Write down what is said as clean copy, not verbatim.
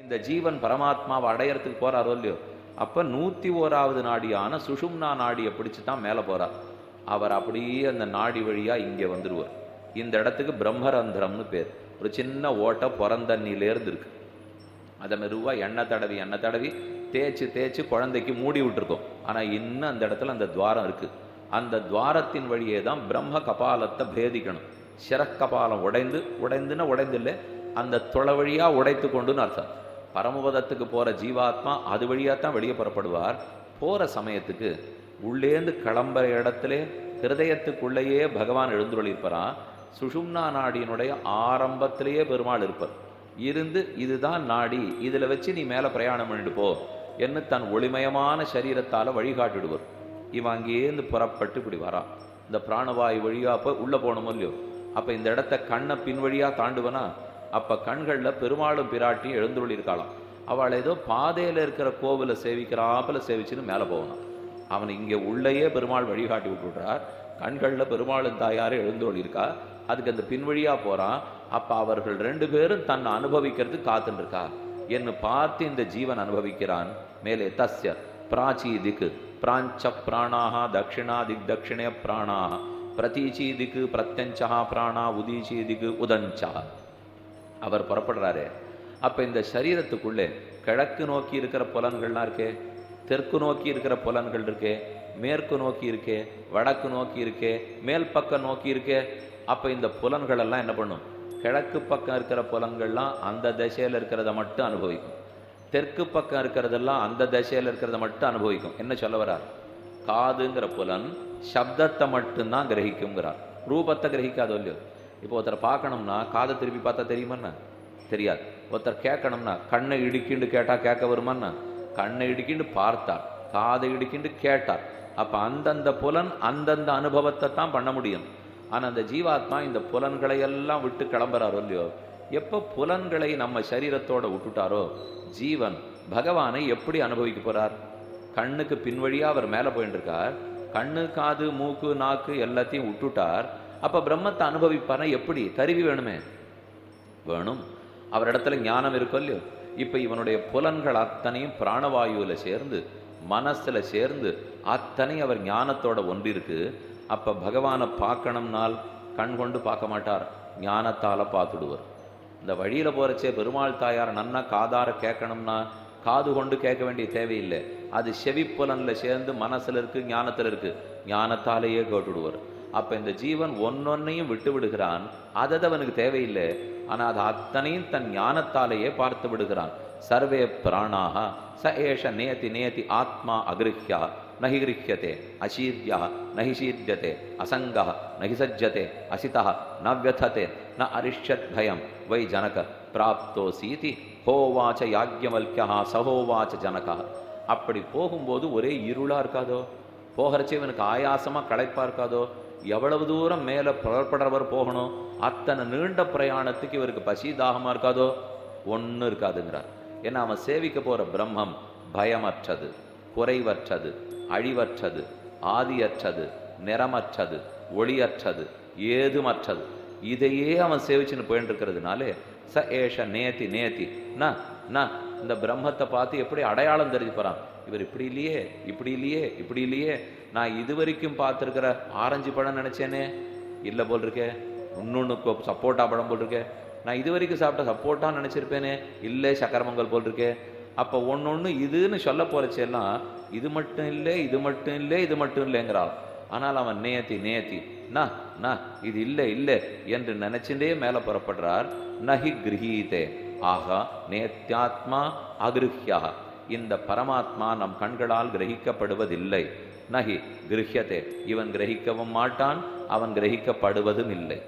இந்த ஜீவன் பரமாத்மாவை அடையறதுக்கு போறாரோ இல்லையோ, அப்ப 101வது நாடியான சுஷும்னா நாடியை பிடிச்சு தான் மேலே போறார். அவர் அப்படியே அந்த நாடி வழியா இங்கே வந்துடுவார். இந்த இடத்துக்கு பிரம்மரந்திரம்னு பேர். ஒரு சின்ன ஓட்டை புறந்தண்ணிலேருந்து இருக்கு. அதை மெதுவாக எண்ணெய் தடவி தேய்ச்சி தேய்ச்சி குழந்தைக்கு மூடி விட்டுருக்கோம். ஆனால் இன்னும் அந்த இடத்துல அந்த துவாரம் இருக்கு. அந்த துவாரத்தின் வழியே தான் பிரம்ம கபாலத்தை பேதிக்கணும். சிரக்கபாலம் உடைந்துன்னா உடைந்தில்லை, அந்த தொலை வழியாக உடைத்து கொண்டுன்னு அர்த்தம். பரமபதத்துக்கு போகிற ஜீவாத்மா அது வழியாக தான் வெளியே புறப்படுவார். போகிற சமயத்துக்கு உள்ளேந்து கிளம்புற இடத்துல ஹிருதயத்துக்குள்ளேயே பகவான் எழுந்துள்ளிருப்பாரான். சுஷும்னா நாடியினுடைய ஆரம்பத்திலேயே பெருமாள் இருப்பார். இருந்து இதுதான் நாடி, இதில் வச்சு நீ மேலே பிரயாணம் பண்ணிட்டு போ என்று தன் ஒளிமயமான சரீரத்தால் வழிகாட்டிடுவார். இவன் அங்கேருந்து புறப்பட்டு இப்படி வரான். இந்த பிராணவாயு வழியாக போய் உள்ளே போகணும் இல்லையோ, அப்போ இந்த இடத்த கண்ணை பின் வழியாக தாண்டுவனா, அப்போ கண்களில் பெருமாளும் பிராட்டியும் எழுந்துள்ளிருக்காளாம். அவள் ஏதோ பாதையில் இருக்கிற கோவிலை சேவிக்கிறாப்பில் சேவிச்சுன்னு மேலே போகணும். அவன் இங்கே உள்ளேயே பெருமாள் வழிகாட்டி விட்டுடுறார். கண்களில் பெருமாளும் தாயாரே எழுந்தோழிருக்கா. அதுக்கு அந்த பின்வழியாக போகிறான். அப்போ அவர்கள் 2 பேரும் தன்னை அனுபவிக்கிறது காத்துருக்கா என்று பார்த்து இந்த ஜீவன் அனுபவிக்கிறான். மேலே தஸ்ய பிராச்சி திக்கு பிராஞ்ச பிராணாக தட்சிணா திக் தட்சிணே பிராணாக பிரதீச்சி திக்கு பிரத்யஞ்சா பிராணா உதீச்சி திக்கு உதஞ்சா. அவர் புறப்படுறாரு. அப்போ இந்த சரீரத்துக்குள்ளே கிழக்கு நோக்கி இருக்கிற புலன்கள்லாம் இருக்கே, தெற்கு நோக்கி இருக்கிற புலன்கள் இருக்கே, மேற்கு நோக்கி இருக்கே, வடக்கு நோக்கி இருக்கே, மேல் பக்கம் நோக்கி இருக்கே. அப்போ இந்த புலன்கள் எல்லாம் என்ன பண்ணும்? கிழக்கு பக்கம் இருக்கிற புலன்கள்லாம் அந்த திசையில் இருக்கிறத மட்டும் அனுபவிக்கும். தெற்கு பக்கம் இருக்கிறதெல்லாம் அந்த திசையில் இருக்கிறத மட்டும் அனுபவிக்கும். என்ன சொல்ல வரார்? காதுங்கிற புலன் சப்தத்தை மட்டும்தான் கிரகிக்குங்கிறார், ரூபத்தை கிரகிக்காதோ இல்லையோ. இப்போ ஒருத்தர் பார்க்கணும்னா காதை திருப்பி பார்த்தா தெரியுமாண்ணா? தெரியாது. ஒருத்தர் கேட்கணும்னா கண்ணை இடுக்கிண்டு கேட்டால் கேட்க வருமாண்ணா? கண்ணை இடுக்கிண்டு பார்த்தார், காதை இடுக்கிண்டு கேட்டார். அப்போ அந்தந்த புலன் அந்தந்த அனுபவத்தை தான் பண்ண முடியும். ஆனால் அந்த ஜீவாத்மா இந்த புலன்களை எல்லாம் விட்டு கிளம்புறாரோ இல்லையோ, எப்போ புலன்களை நம்ம சரீரத்தோட விட்டுட்டாரோ ஜீவன் பகவானை எப்படி அனுபவிக்க போறார்? கண்ணுக்கு பின்வழியாக அவர் மேலே போயிட்டு இருக்கார். கண்ணு காது மூக்கு நாக்கு எல்லாத்தையும் விட்டுட்டார். அப்போ பிரம்மத்தை அனுபவிப்பார்னா எப்படி? கருவி வேணுமே, வேணும். அவரிடத்துல ஞானம் இருக்கோ இல்லையோ. இப்போ இவனுடைய புலன்கள் அத்தனையும் பிராணவாயுவில் சேர்ந்து மனசில் சேர்ந்து அத்தனை அவர் ஞானத்தோட ஒன்றிருக்கு. அப்போ பகவானை பார்க்கணும்னால் கண் கொண்டு பார்க்க மாட்டார், ஞானத்தால் பார்த்துடுவார். இந்த வழியில் போகிறச்சே பெருமாள் தாயார் நன்னா காதார கேட்கணும்னா காது கொண்டு கேட்க வேண்டிய தேவையில்லை. அது செவிப்புலனில் சேர்ந்து மனசில் இருக்குது, ஞானத்தில் இருக்குது, ஞானத்தாலேயே கேட்டுடுவார். அப்போ இந்த ஜீவன் ஒன்னொன்னையும் விட்டு விடுகிறான். அது அவனுக்கு தேவையில்லை. ஆனால் அது அத்தனையும் தன் ஞானத்தாலேயே பார்த்து விடுகிறான். சர்வே பிராணாக ச ஏஷ நேதி நேதி ஆத்மா அகிருஹ்யா நஹி கிருஹ்யதே அசீத்யா நஹி சீத்யதே அசங்கா நஹி சஜ்ஜதே அசிதா ந வியததே ந அரிஷ்யத் பயம் வை ஜனக பிராப்தோசீதி ஹோவாச்ச யாக்ஞவல்க்யா சஹோவாச்ச ஜனகா. அப்படி போகும்போது ஒரே இருளாக இருக்காதோ? போகிறச்சே இவனுக்கு ஆயாசமாக களைப்பாக இருக்காதோ? எவ்வளவு தூரம் மேலே புறப்படுறவர் போகணும், அத்தனை நீண்ட பிரயாணத்துக்கு இவருக்கு பசி தாகமாக இருக்காதோ? ஒன்றும் இருக்காதுங்கிறார். ஏன்னா அவன் சேவிக்க போகிற பிரம்மம் பயமற்றது, குறைவற்றது, அழிவற்றது, ஆதியற்றது, நிறமற்றது, ஒளியற்றது, ஏதுமற்றது. இதையே அவன் சேவிச்சுன்னு போயிட்டு இருக்கிறதுனாலே ச ஏஷ நேதி நேதி ந இந்த பிரம்மத்தை பார்த்து எப்படி அடையாளம் தெரிஞ்சு போகிறான்? இவர் இப்படி இல்லையே, இப்படி இல்லையே, இப்படி இல்லையே. நான் இது வரைக்கும் பார்த்துருக்கிற ஆரஞ்சு பழம் நினச்சேனே, இல்லை போல் இருக்கே. இன்னொன்று சப்போட்டா பழம் போல் இருக்கே. நான் இது வரைக்கும் சாப்பிட்ட சப்போட்டான்னு நினச்சிருப்பேனே, இல்லை சக்கரமங்கல் போல் இருக்கே. அப்போ ஒன்று இதுன்னு சொல்ல போகிறச்செல்லாம் இது மட்டும் இல்லை, இது மட்டும் இல்லை, இது மட்டும் இல்லைங்கிறாள். ஆனால் அவன் நேத்தி நேத்தி ந இது இல்லை இல்லை என்று நினைச்சுட்டே மேலே புறப்படுறார். நஹி கிரகீதே ஆகா நேத்யாத்மா அகிருஹ்யா. இந்த பரமாத்மா நம் கண்களால் கிரகிக்கப்படுவதில்லை. நஹி கிருஹ்யதே, இவன் கிரகிக்கவும் மாட்டான், அவன் கிரகிக்கப்படுவதும் இல்லை.